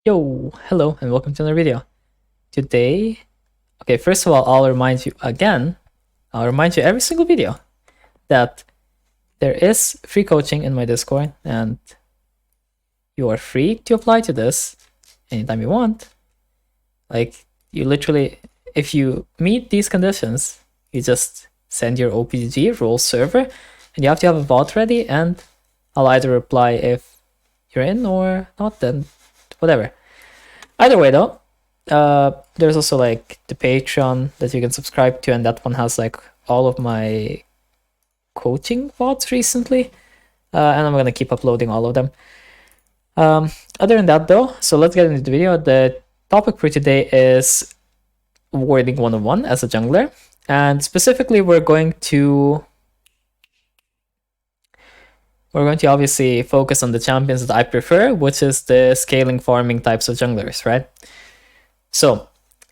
Yo, hello and welcome to another video. Today, okay, first of all, I'll remind you again, I'll remind you every single video that there is free coaching in my Discord and you are free to apply to this anytime you want. Like, you literally, if you meet these conditions, you just send your OPG role server and you have to have a bot ready, and I'll either reply if you're in or not, then whatever. Either way though, there's also like the Patreon that you can subscribe to, and that one has like all of my coaching VODs recently, and I'm gonna keep uploading all of them. Other than that though, so let's get into the video. The topic for today is warding 101 as a jungler, and specifically we're going to obviously focus on the champions that I prefer, which is the scaling farming types of junglers, right? So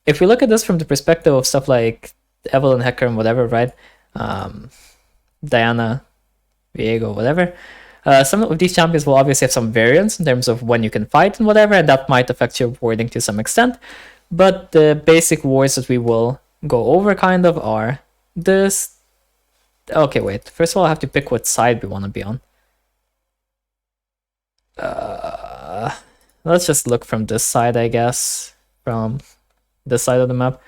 if we look at this from the perspective of stuff like Evelynn, Hecarim, and whatever, right? Diana, Viego, whatever. Some of these champions will obviously have some variance in terms of when you can fight and whatever, and that might affect your warding to some extent. But the basic wards that we will go over kind of are this. Okay, wait. First of all, I have to pick what side we want to be on. Let's just look from this side, I guess. From this side of the map.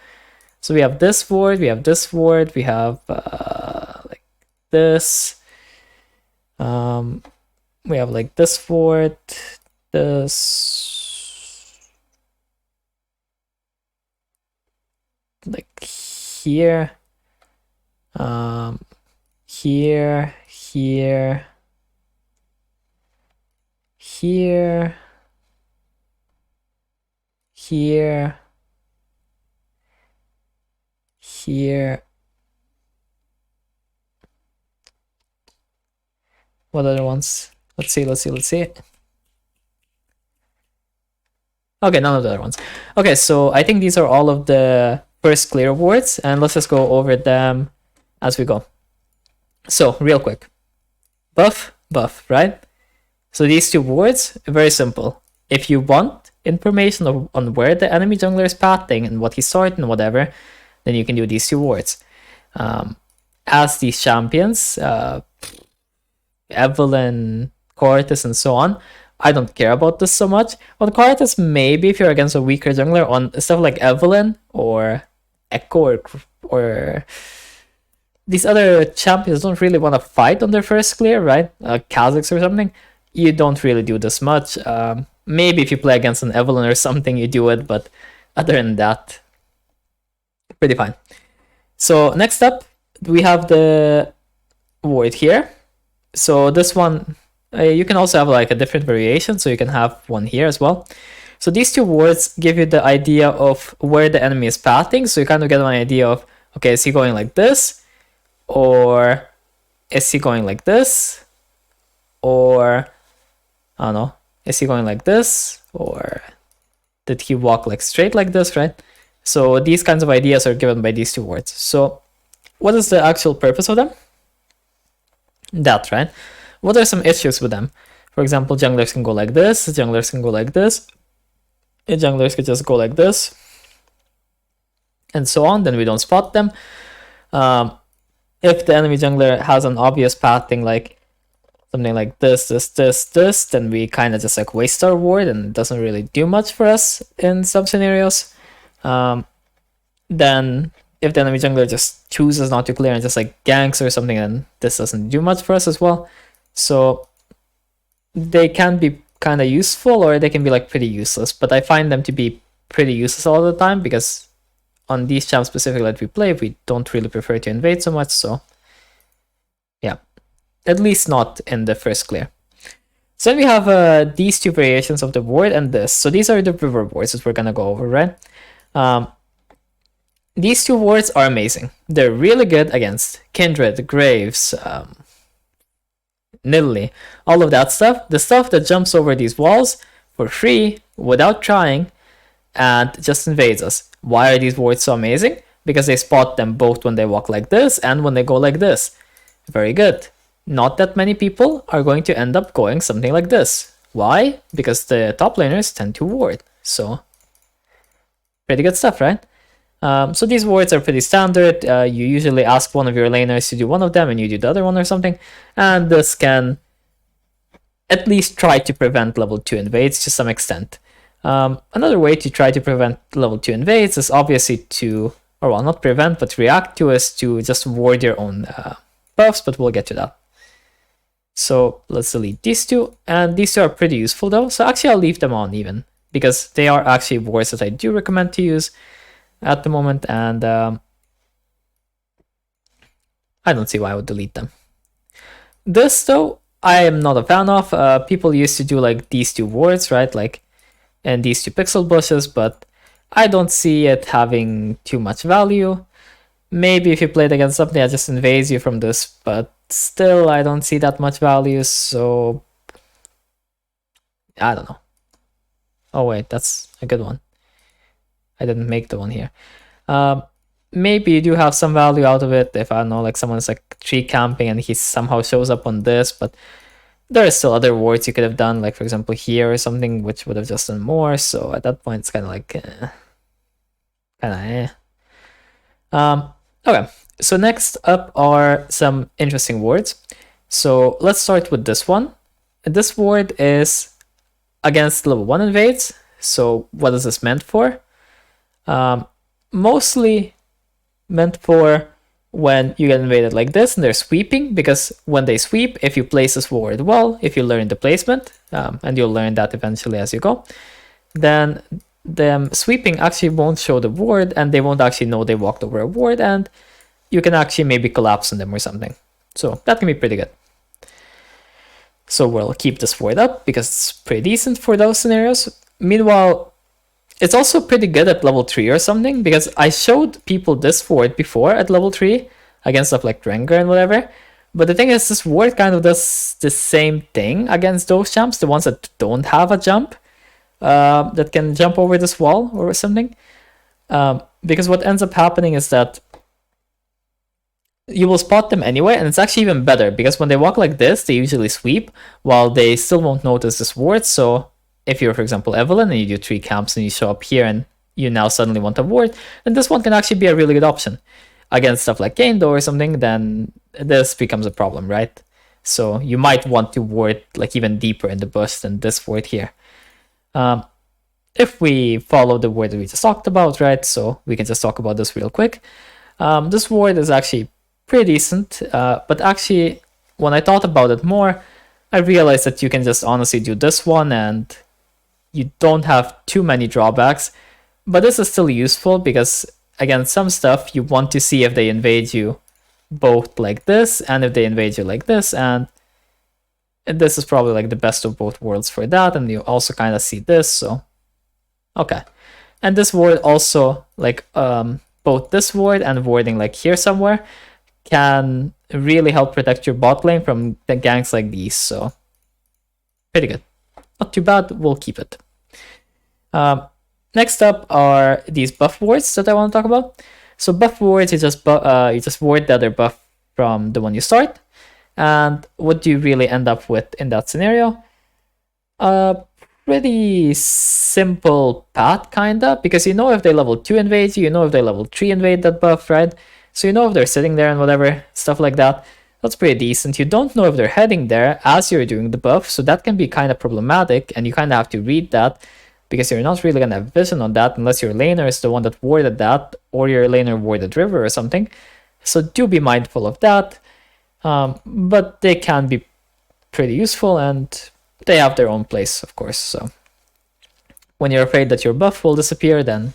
So we have this ward, we have this ward, we have like this. We have like this ward, this, like here, here, here, here, here, here. What other ones? Let's see. Okay, none of the other ones. Okay, so I think these are all of the first clear wards, and let's just go over them as we go. So, real quick. Buff, right? So these two wards, very simple. If you want information on where the enemy jungler is pathing and what he's sorting and whatever, then you can do these two wards. As these champions, Evelynn, Cortis, and so on, I don't care about this so much. On Cortis, maybe if you're against a weaker jungler, on stuff like Evelynn or Echo or these other champions don't really want to fight on their first clear, right? Kha'Zix or something, you don't really do this much. Maybe if you play against an Evelynn or something, you do it, but other than that, pretty fine. So next up, we have the ward here. So this one, you can also have like a different variation, so you can have one here as well. So these two wards give you the idea of where the enemy is pathing, so you kind of get an idea of, okay, is he going like this? Or is he going like this? Or, I don't know, is he going like this? Or did he walk like straight like this, right? So these kinds of ideas are given by these two words. So what is the actual purpose of them? That, right? What are some issues with them? For example, junglers can go like this, junglers can go like this, and junglers could just go like this, and so on, then we don't spot them. If the enemy jungler has an obvious pathing, like something like this, then we kind of just like waste our ward, and it doesn't really do much for us in some scenarios. Then if the enemy jungler just chooses not to clear and just like ganks or something, then this doesn't do much for us as well. So they can be kind of useful, or they can be like pretty useless, but I find them to be pretty useless all the time, because on these champs specifically that we play, we don't really prefer to invade so much. So yeah, at least not in the first clear. So then we have these two variations of the ward and this. So these are the river wards that we're gonna go over, right? These two wards are amazing. They're really good against Kindred, Graves, Nidalee, all of that stuff. The stuff that jumps over these walls for free without trying and just invades us. Why are these wards so amazing? Because they spot them both when they walk like this and when they go like this. Very good. Not that many people are going to end up going something like this. Why? Because the top laners tend to ward. So pretty good stuff, right? So these wards are pretty standard. You usually ask one of your laners to do one of them and you do the other one or something. And this can at least try to prevent level 2 invades to some extent. Another way to try to prevent level 2 invades is obviously to, or well, not prevent, but react to, is to just ward your own buffs, but we'll get to that. So let's delete these two, and these two are pretty useful though. So actually I'll leave them on even, because they are actually wards that I do recommend to use at the moment, and I don't see why I would delete them. This though, I am not a fan of. People used to do like these two wards, right? Like, and these two pixel bushes, but I don't see it having too much value. Maybe if you played against something that just invades you from this, but still I don't see that much value, so I don't know. Oh wait, that's a good one. I didn't make the one here. Maybe you do have some value out of it if, I don't know, like someone's like tree camping and he somehow shows up on this, but there are still other wards you could have done, like for example here or something, which would have just done more. So at that point it's kind of like okay, so next up are some interesting wards. So let's start with this one. This ward is against level 1 invades. So what is this meant for? Mostly meant for when you get invaded like this and they're sweeping, because when they sweep, if you place this ward well, if you learn the placement, and you'll learn that eventually as you go, then them sweeping actually won't show the ward and they won't actually know they walked over a ward, and you can actually maybe collapse on them or something. So that can be pretty good. So we'll keep this ward up because it's pretty decent for those scenarios. Meanwhile, it's also pretty good at level 3 or something, because I showed people this ward before at level 3 against stuff like Rengar and whatever. But the thing is, this ward kind of does the same thing against those champs, the ones that don't have a jump, that can jump over this wall or something. Because what ends up happening is that you will spot them anyway, and it's actually even better, because when they walk like this, they usually sweep, while they still won't notice this ward. So if you're, for example, Evelynn, and you do 3 camps and you show up here and you now suddenly want a ward, then this one can actually be a really good option. Against stuff like Gendo or something, then this becomes a problem, right? So you might want to ward like even deeper in the bush than this ward here. If we follow the ward that we just talked about, right? So we can just talk about this real quick. This ward is actually pretty decent, but actually when I thought about it more, I realized that you can just honestly do this one and you don't have too many drawbacks. But this is still useful because, again, some stuff you want to see if they invade you both like this and if they invade you like this, and this is probably like the best of both worlds for that. And you also kind of see this, so okay. And this ward also, like both this ward and warding like here somewhere, can really help protect your bot lane from the ganks like these, so pretty good. Not too bad, we'll keep it. Next up are these buff wards that I want to talk about. So buff wards, you just ward the other buff from the one you start. And what do you really end up with in that scenario? Pretty simple path, kinda, because you know if they level 2 invade you know if they level 3 invade that buff, right? So you know if they're sitting there and whatever, stuff like that. That's pretty decent. You don't know if they're heading there as you're doing the buff, so that can be kind of problematic, and you kind of have to read that, because you're not really going to have vision on that unless your laner is the one that warded that, or your laner warded river or something. So do be mindful of that, but they can be pretty useful, and they have their own place, of course. So when you're afraid that your buff will disappear, then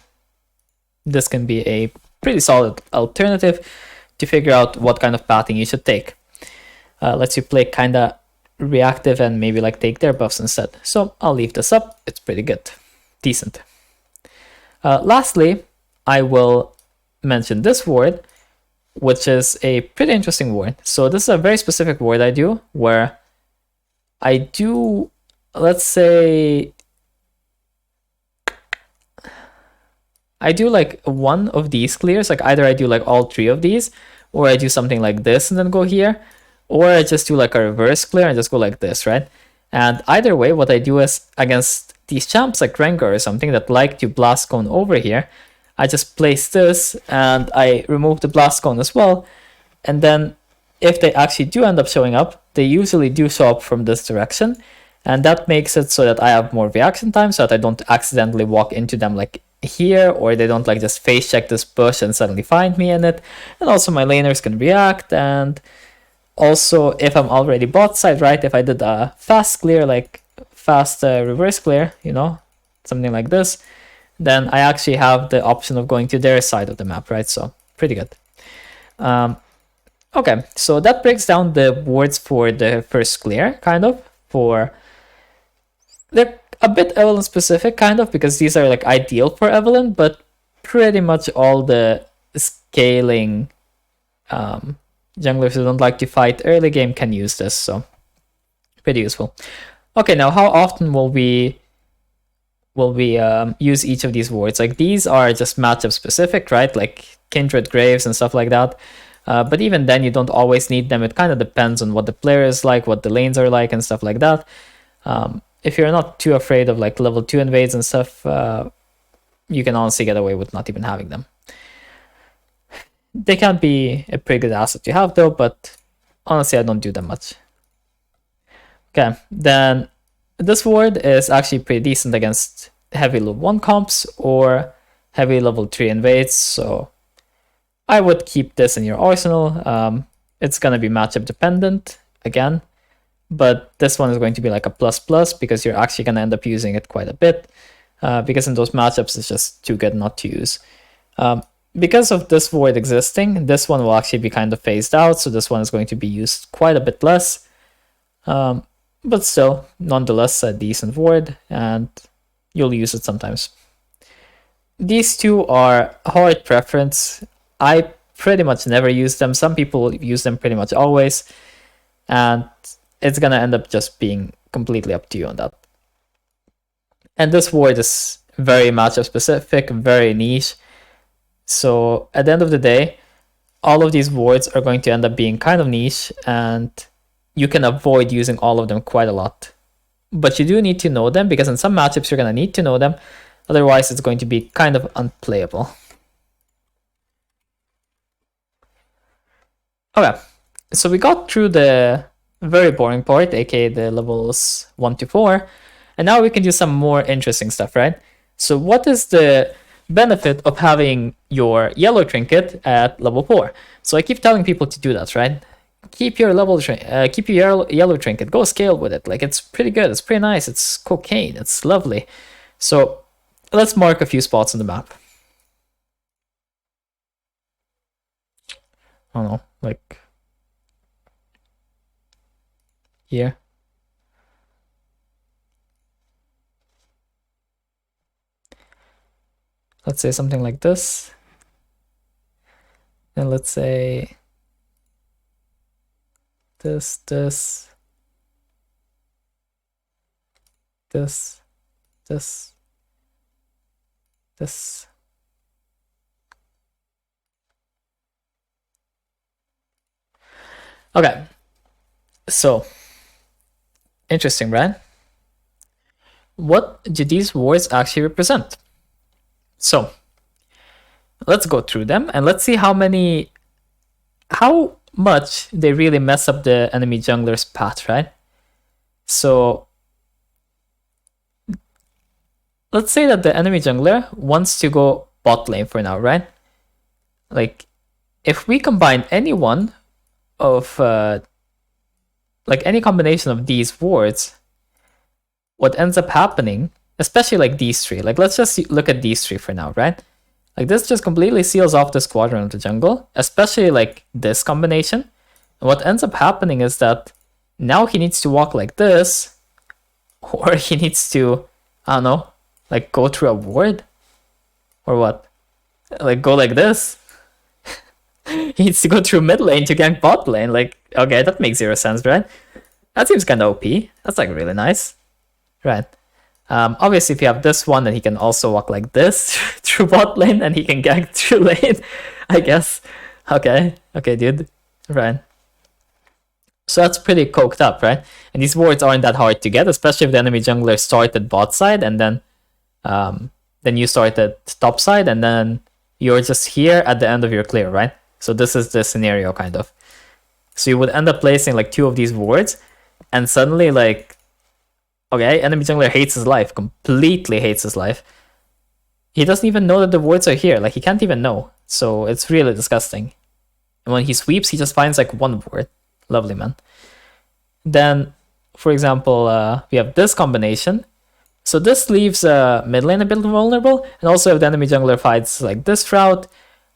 this can be a pretty solid alternative to figure out what kind of pathing you should take. Lets you play kind of reactive and maybe like take their buffs instead. So I'll leave this up. It's pretty good. Decent. Lastly, I will mention this ward, which is a pretty interesting ward. So this is a very specific ward I do, where I do, let's say, I do like one of these clears, like either I do like all 3 of these, or I do something like this and then go here, or I just do like a reverse clear and just go like this, right? And either way, what I do is against these champs like Rengar or something that like to blast cone over here, I just place this and I remove the blast cone as well. And then if they actually do end up showing up, they usually do show up from this direction. And that makes it so that I have more reaction time, so that I don't accidentally walk into them like here, or they don't like just face check this bush and suddenly find me in it. And also my laners can react, and also if I'm already bot side, right, if I did a fast clear, like fast reverse clear, you know, something like this, then I actually have the option of going to their side of the map, right? So pretty good. Okay, so that breaks down the wards for the first clear, kind of. They're a bit Evelynn specific, kind of, because these are like ideal for Evelynn, but pretty much all the scaling junglers who don't like to fight early game can use this, so pretty useful. Okay, now how often will we use each of these wards? Like, these are just matchup specific, right? Like Kindred Graves and stuff like that. But even then, you don't always need them. It kind of depends on what the player is like, what the lanes are like, and stuff like that. If you're not too afraid of like level 2 invades and stuff, you can honestly get away with not even having them. They can be a pretty good asset to have though, but honestly I don't do them much. Okay, then this ward is actually pretty decent against heavy level 1 comps or heavy level 3 invades, so I would keep this in your arsenal. It's gonna be matchup dependent again, but this one is going to be like a plus because you're actually gonna end up using it quite a bit, because in those matchups it's just too good not to use. Because of this ward existing, this one will actually be kind of phased out, so this one is going to be used quite a bit less. But still, nonetheless, a decent ward, and you'll use it sometimes. These two are hard preference. I pretty much never use them. Some people use them pretty much always, and it's gonna end up just being completely up to you on that. And this ward is very matchup specific, very niche. So at the end of the day, all of these wards are going to end up being kind of niche, and you can avoid using all of them quite a lot. But you do need to know them, because in some matchups you're going to need to know them. Otherwise, it's going to be kind of unplayable. Okay, so we got through the very boring part, aka the levels 1 to 4. And now we can do some more interesting stuff, right? So what is the benefit of having your yellow trinket at level 4? So I keep telling people to do that, right? Keep your yellow trinket, go scale with it. Like, it's pretty good, it's pretty nice, it's cocaine, it's lovely. So let's mark a few spots on the map. I don't know, like here. Let's say something like this. And let's say this. Okay, so interesting, right? What do these wards actually represent? So let's go through them and let's see how much they really mess up the enemy jungler's path, right? So let's say that the enemy jungler wants to go bot lane for now, right? Like, if we combine any one of like any combination of these wards, what ends up happening, especially like these three, like let's just look at these three for now, right? Like, this just completely seals off the squadron of the jungle, especially like this combination. And what ends up happening is that now he needs to walk like this, or he needs to, I don't know, like go through a ward, or what? Like, go like this. He needs to go through mid lane to gank bot lane. Like, okay, that makes zero sense, right? That seems kind of OP. That's like really nice, right? Obviously, if you have this one, then he can also walk like this through bot lane, and he can gank through lane, I guess. Okay, dude, right. So that's pretty coked up, right? And these wards aren't that hard to get, especially if the enemy jungler started bot side and then you started top side, and then you're just here at the end of your clear, right? So this is the scenario, kind of. So you would end up placing like 2 of these wards, and suddenly like, okay, enemy jungler hates his life, completely hates his life. He doesn't even know that the wards are here, like he can't even know. So it's really disgusting. And when he sweeps, he just finds like 1 ward. Lovely, man. Then, for example, we have this combination. So this leaves mid lane a bit vulnerable, and also if the enemy jungler fights like this route,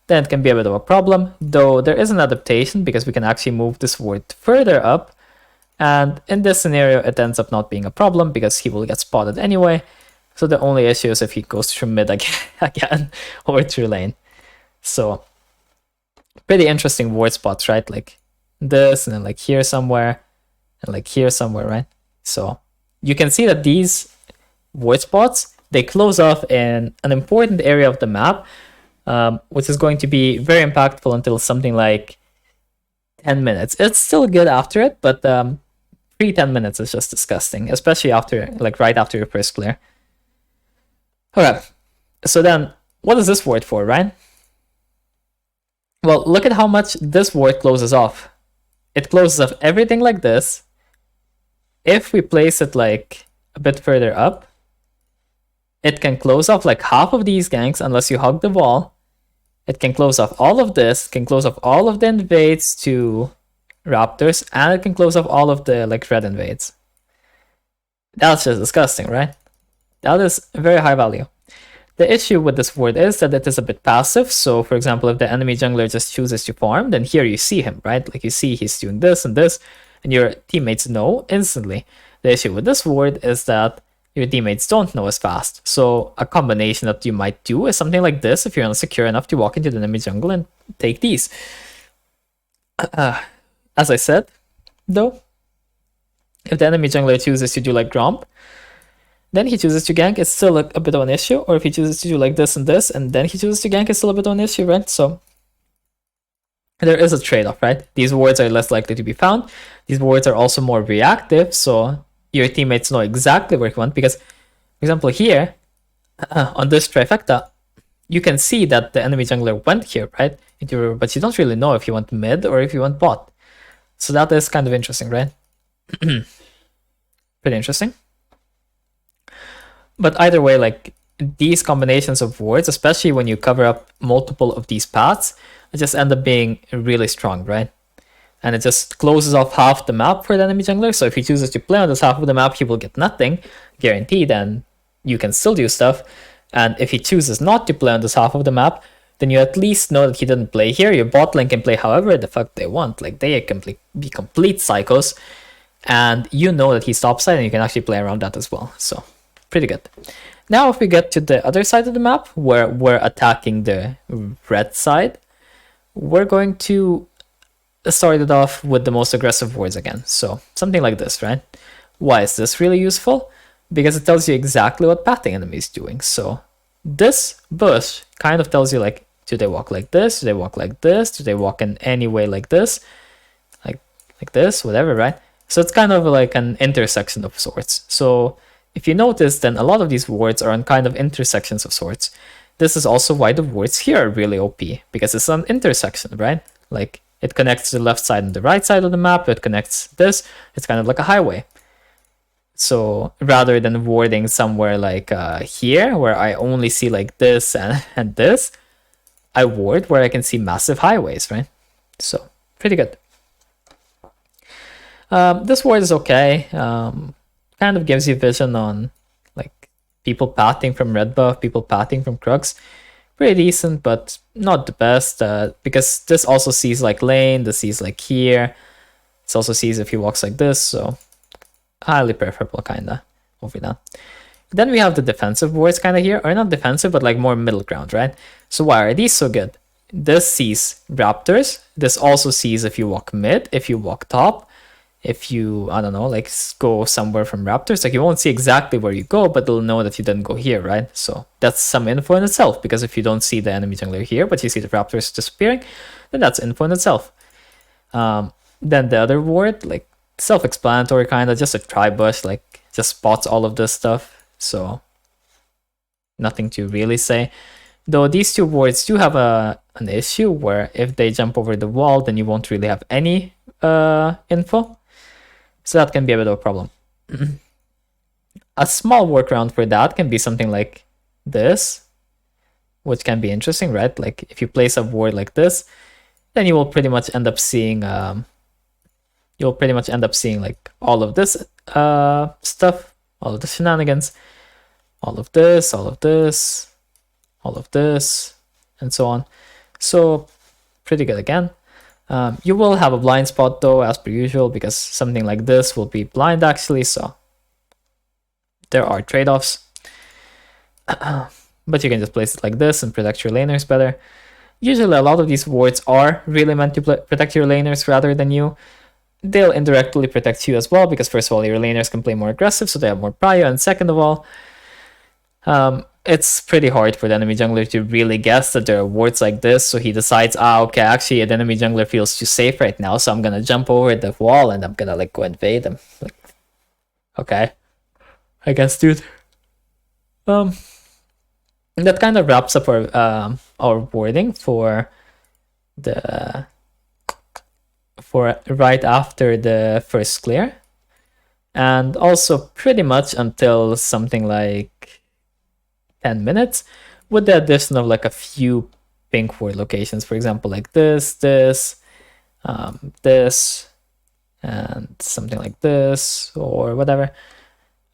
then it can be a bit of a problem, though there is an adaptation because we can actually move this ward further up, and in this scenario it ends up not being a problem because he will get spotted anyway. So the only issue is if he goes through mid again or through lane. So pretty interesting ward spots, right? Like this, and then like here somewhere, and like here somewhere, right? So you can see that these ward spots, they close off in an important area of the map, which is going to be very impactful until something like 10 minutes. It's still good after it, but pre-10 minutes is just disgusting, especially after, like right after your first clear. Okay, so then what is this ward for, right? Well, look at how much this ward closes off. It closes off everything like this. If we place it like a bit further up, it can close off like half of these ganks unless you hug the wall. It can close off all of this, can close off all of the invades to Raptors, and it can close off all of the like red invades. That's just disgusting, right? That is very high value. The issue with this ward is that it is a bit passive. So for example, if the enemy jungler just chooses to farm, then here you see him, right? Like you see he's doing this and this, and your teammates know instantly. The issue with this ward is that your teammates don't know as fast. So a combination that you might do is something like this if you're insecure enough to walk into the enemy jungle and take these. As I said, though, if the enemy jungler chooses to do like Gromp, then he chooses to gank, it's still a bit of an issue. Or if he chooses to do like this and this, and then he chooses to gank, it's still a bit of an issue, right? So there is a trade-off, right? These wards are less likely to be found. These wards are also more reactive, so your teammates know exactly where you want. Because, for example, here, on this trifecta, you can see that the enemy jungler went here, right? But you don't really know if you want mid or if you want bot. So that is kind of interesting, right? Pretty interesting. But either way, like these combinations of wards, especially when you cover up multiple of these paths, it just end up being really strong, right? And it just closes off half the map for the enemy jungler. So if he chooses to play on this half of the map, he will get nothing, guaranteed, and you can still do stuff. And if he chooses not to play on this half of the map, then you at least know that he didn't play here. Your bot lane can play however the fuck they want. Like they can be complete psychos, and you know that he's topside, and you can actually play around that as well. So pretty good. Now if we get to the other side of the map, where we're attacking the red side, we're going to start it off with the most aggressive wards again. So something like this, right? Why is this really useful? Because it tells you exactly what path the enemy is doing. So this bush kind of tells you like, do they walk like this? Do they walk like this? Do they walk in any way like this? Like this, whatever, right? So it's kind of like an intersection of sorts. So if you notice, then a lot of these wards are on kind of intersections of sorts. This is also why the wards here are really OP, because it's an intersection, right? Like it connects the left side and the right side of the map. It connects this. It's kind of like a highway. So rather than warding somewhere like here, where I only see like this and this, I ward where I can see massive highways, right? So pretty good. This ward is okay. Kind of gives you vision on like people pathing from red buff, people pathing from Crux. Pretty decent, but not the best, because this also sees like lane, this sees like here. This also sees if he walks like this, so highly preferable kinda over that. Then we have the defensive wards kinda here, or not defensive, but like more middle ground, right? So why are these so good? This sees Raptors, this also sees if you walk mid, if you walk top, if you, I don't know, like go somewhere from Raptors, like you won't see exactly where you go, but they'll know that you didn't go here, right? So that's some info in itself, because if you don't see the enemy jungler here, but you see the Raptors disappearing, then that's info in itself. Then the other ward, like self-explanatory kind of, just a tri-bush, like just spots all of this stuff, so nothing to really say. Though these two wards do have an issue where if they jump over the wall, then you won't really have any info, so that can be a bit of a problem. A small workaround for that can be something like this, which can be interesting, right? Like if you place a ward like this, then you will pretty much end up seeing like all of this stuff, all of the shenanigans, all of this, all of this, all of this, and so on. So pretty good again. You will have a blind spot though, as per usual, because something like this will be blind actually, so there are trade-offs. But you can just place it like this and protect your laners better. Usually a lot of these wards are really meant to protect your laners rather than you. They'll indirectly protect you as well, because first of all, your laners can play more aggressive, so they have more prio, and second of all, it's pretty hard for the enemy jungler to really guess that there are wards like this, so he decides, okay, actually the enemy jungler feels too safe right now, so I'm gonna jump over the wall and I'm gonna like go invade them. Like, okay, I guess, dude. That kind of wraps up our wording for right after the first clear, and also pretty much until something like 10 minutes, with the addition of like a few pink ward locations, for example, like this, this, and something like this, or whatever,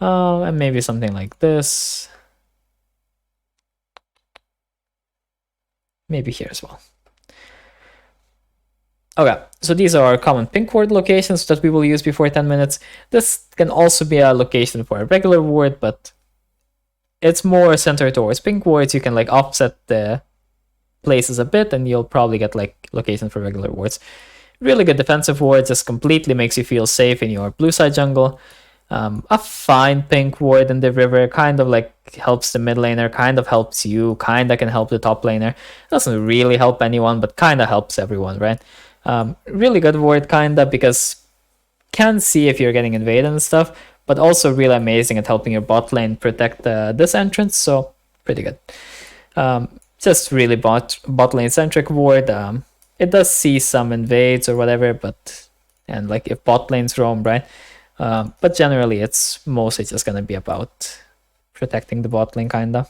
and maybe something like this, maybe here as well. Okay, so these are common pink ward locations that we will use before 10 minutes. This can also be a location for a regular ward, but it's more centered towards pink wards. You can like offset the places a bit and you'll probably get like location for regular wards. Really good defensive ward, just completely makes you feel safe in your blue side jungle. A fine pink ward in the river, kind of like helps the mid laner, kind of helps you, kind of can help the top laner. Doesn't really help anyone, but kind of helps everyone, right? Really good ward, kinda, because can see if you're getting invaded and stuff, but also really amazing at helping your bot lane protect this entrance, so pretty good. Just really bot lane centric ward. It does see some invades or whatever, but and like if bot lanes roam, right? But generally it's mostly just gonna be about protecting the bot lane, kinda,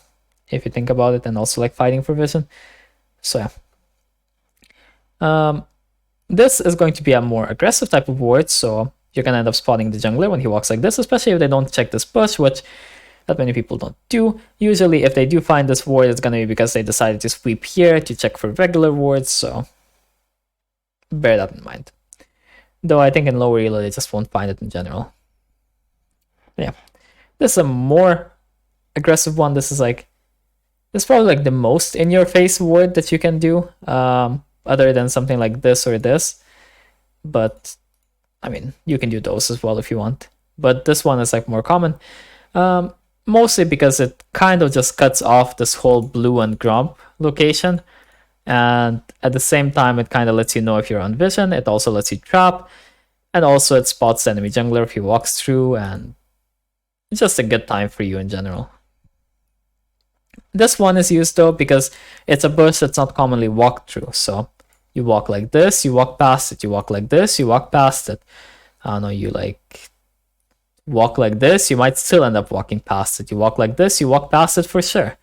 if you think about it, and also like fighting for vision. So yeah. This is going to be a more aggressive type of ward, so you're gonna end up spotting the jungler when he walks like this, especially if they don't check this bush, which not many people don't do. Usually if they do find this ward, it's gonna be because they decided to sweep here to check for regular wards, so bear that in mind. Though I think in lower elo they just won't find it in general. Yeah, this is a more aggressive one. This is probably like the most in your face ward that you can do, other than something like this or this, but I mean, you can do those as well if you want, but this one is like more common, mostly because it kind of just cuts off this whole blue and gromp location, and at the same time it kind of lets you know if you're on vision. It also lets you trap, and also it spots the enemy jungler if he walks through, and it's just a good time for you in general. This one is used though because it's a bush that's not commonly walked through, so you walk like this, you walk past it, you walk like this, you walk past it. I don't know, you like walk like this, you might still end up walking past it. You walk like this, you walk past it for sure.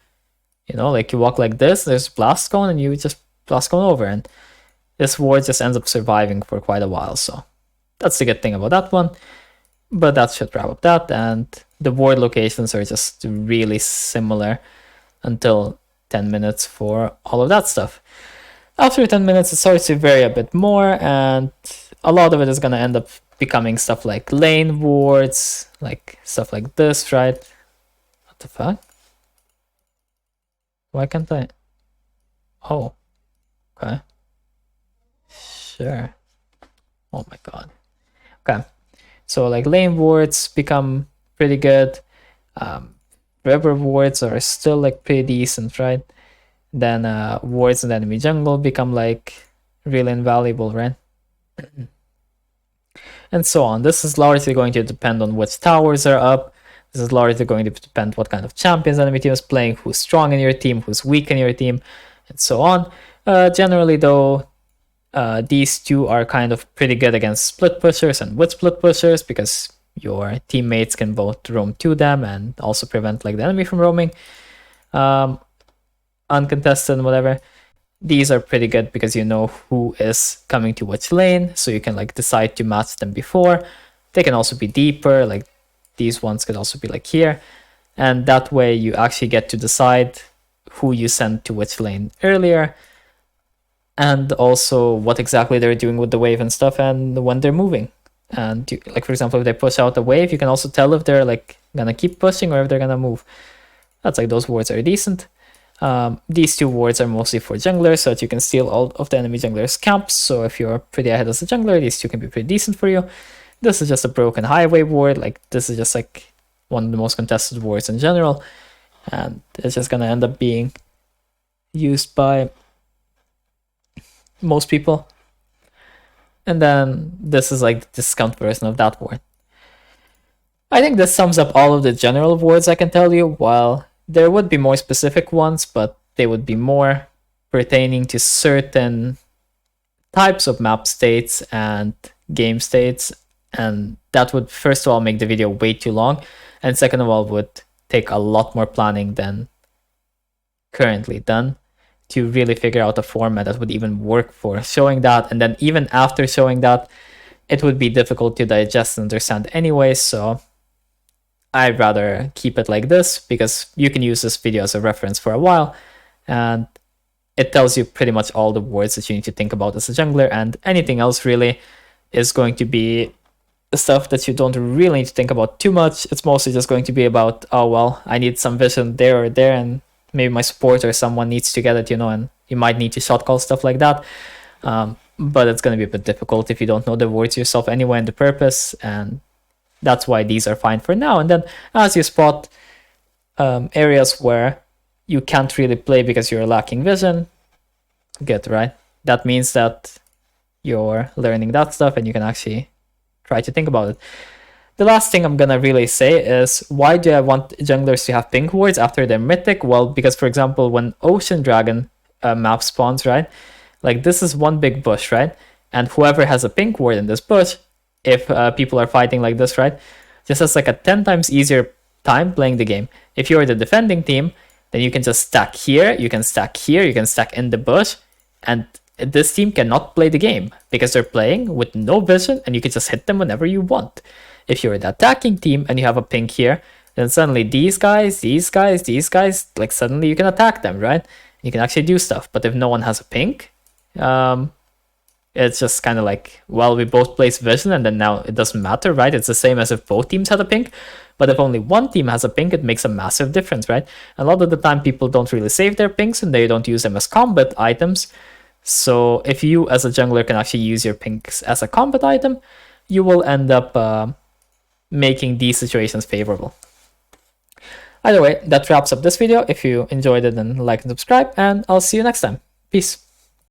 You know, like you walk like this, there's blast cone, and you just blast cone over, and this ward just ends up surviving for quite a while, so that's the good thing about that one. But that should wrap up that, and the ward locations are just really similar until 10 minutes for all of that stuff. After 10 minutes, it starts to vary a bit more, and a lot of it is going to end up becoming stuff like lane wards, like stuff like this, right? What the fuck? Why can't I? Oh, okay. Sure. Oh my god. Okay. So like lane wards become pretty good. River wards are still like pretty decent, right? Then wards in the enemy jungle become like really invaluable, right? and so on. This is largely going to depend on which towers are up. This is largely going to depend what kind of champions enemy team is playing, who's strong in your team, who's weak in your team, and so on. Generally though, these two are kind of pretty good against split pushers and with split pushers, because your teammates can both roam to them and also prevent like the enemy from roaming. Uncontested and whatever. These are pretty good because you know who is coming to which lane, so you can like decide to match them before. They can also be deeper, like these ones could also be like here, and that way you actually get to decide who you send to which lane earlier, and also what exactly they're doing with the wave and stuff, and when they're moving. And you, like for example, if they push out the wave, you can also tell if they're like gonna keep pushing or if they're gonna move. That's like, those wards are decent. These two wards are mostly for junglers, so that you can steal all of the enemy junglers' camps. So if you're pretty ahead as a jungler, these two can be pretty decent for you. This is just a broken highway ward. Like this is just like one of the most contested wards in general, and it's just gonna end up being used by most people. And then this is like the discount version of that ward. I think this sums up all of the general wards I can tell you, while there would be more specific ones, but they would be more pertaining to certain types of map states and game states, and that would first of all make the video way too long, and second of all would take a lot more planning than currently done to really figure out a format that would even work for showing that. And then even after showing that, it would be difficult to digest and understand anyway, so I'd rather keep it like this, because you can use this video as a reference for a while, and it tells you pretty much all the words that you need to think about as a jungler, and anything else really is going to be stuff that you don't really need to think about too much. It's mostly just going to be about, oh well, I need some vision there or there, and maybe my support or someone needs to get it, you know, and you might need to shot call stuff like that. But it's going to be a bit difficult if you don't know the words yourself anyway and the purpose, and that's why these are fine for now. And then as you spot areas where you can't really play because you're lacking vision, good, right? That means that you're learning that stuff and you can actually try to think about it. The last thing I'm gonna really say is, why do I want junglers to have pink wards after they're mythic? Well, because for example, when Ocean Dragon map spawns, right? Like this is one big bush, right? And whoever has a pink ward in this bush, if people are fighting like this, right, just has like a 10 times easier time playing the game. If you're the defending team, then you can just stack here, you can stack here, you can stack in the bush, and this team cannot play the game because they're playing with no vision, and you can just hit them whenever you want. If you're the attacking team and you have a pink here, then suddenly these guys, like suddenly you can attack them, right? You can actually do stuff. But if no one has a pink, it's just kind of like, well, we both place vision and then now it doesn't matter, right? It's the same as if both teams had a pink. But if only one team has a pink, it makes a massive difference, right? A lot of the time people don't really save their pinks and they don't use them as combat items. So if you as a jungler can actually use your pinks as a combat item, you will end up making these situations favorable. Either way, that wraps up this video. If you enjoyed it, then like and subscribe, and I'll see you next time. Peace.